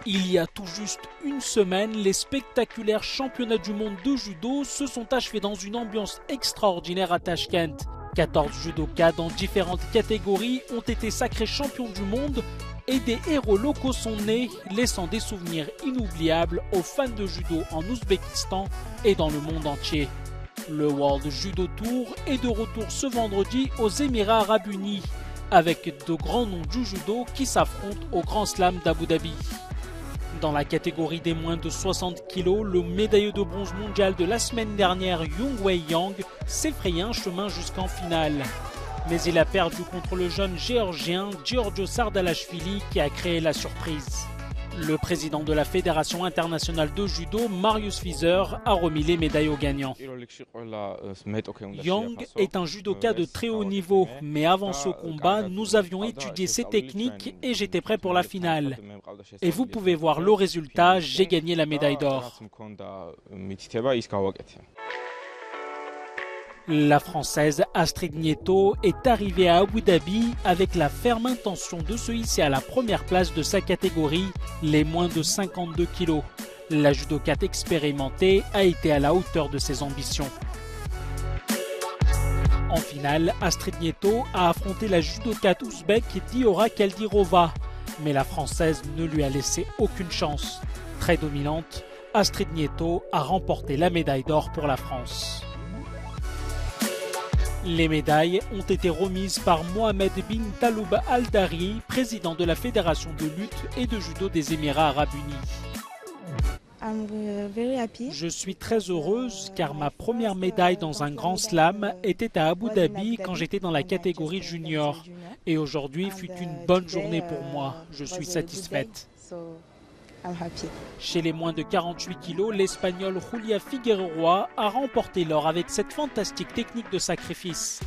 Il y a tout juste une semaine, les spectaculaires championnats du monde de judo se sont achevés dans une ambiance extraordinaire à Tachkent. 14 judokas dans différentes catégories ont été sacrés champions du monde et des héros locaux sont nés, laissant des souvenirs inoubliables aux fans de judo en Ouzbékistan et dans le monde entier. Le World Judo Tour est de retour ce vendredi aux Émirats Arabes Unis, avec de grands noms du judo qui s'affrontent au Grand Slam d'Abu Dhabi. Dans la catégorie des moins de 60 kg, le médailleux de bronze mondial de la semaine dernière, Youngwei Yang, s'est frayé un chemin jusqu'en finale. Mais il a perdu contre le jeune géorgien Giorgio Sardalashvili qui a créé la surprise. Le président de la Fédération internationale de judo, Marius Fieser, a remis les médailles aux gagnants. Yang est un judoka de très haut niveau, mais avant ce combat, nous avions étudié ses techniques et j'étais prêt pour la finale. Et vous pouvez voir le résultat, j'ai gagné la médaille d'or. La Française Astrid Nieto est arrivée à Abu Dhabi avec la ferme intention de se hisser à la première place de sa catégorie, les moins de 52 kg. La judokate expérimentée a été à la hauteur de ses ambitions. En finale, Astrid Nieto a affronté la judokate ouzbèque Diora Kaldirova, mais la Française ne lui a laissé aucune chance. Très dominante, Astrid Nieto a remporté la médaille d'or pour la France. Les médailles ont été remises par Mohamed bin Taloub Al-Dari, président de la Fédération de lutte et de judo des Émirats Arabes Unis. Je suis très heureuse car ma première médaille dans un grand slam était à Abu Dhabi quand j'étais dans la catégorie junior. Et aujourd'hui fut une bonne journée pour moi. Je suis satisfaite. Chez les moins de 48 kg, l'Espagnole Julia Figueroa a remporté l'or avec cette fantastique technique de sacrifice.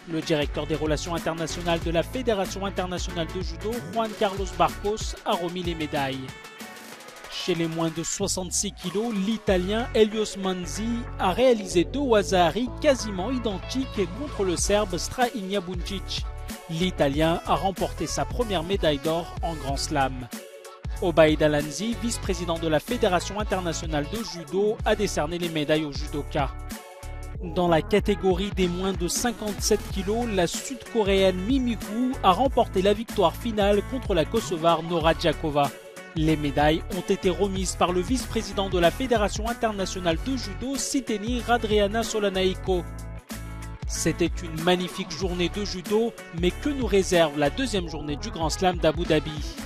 Le directeur des relations internationales de la Fédération internationale de judo, Juan Carlos Barcos, a remis les médailles. Chez les moins de 66 kg, l'Italien Helios Manzi a réalisé deux waza-ari quasiment identiques contre le Serbe Strahimir Buncic. L'Italien a remporté sa première médaille d'or en Grand Slam. Obaid Alanzi, vice-président de la Fédération internationale de judo, a décerné les médailles aux judokas. Dans la catégorie des moins de 57 kg, la sud-coréenne Mimi Gu a remporté la victoire finale contre la Kosovare Nora Djakova. Les médailles ont été remises par le vice-président de la Fédération internationale de judo, Siteni Radriana Solanaiko. C'était une magnifique journée de judo, mais que nous réserve la deuxième journée du Grand Slam d'Abu Dhabi ?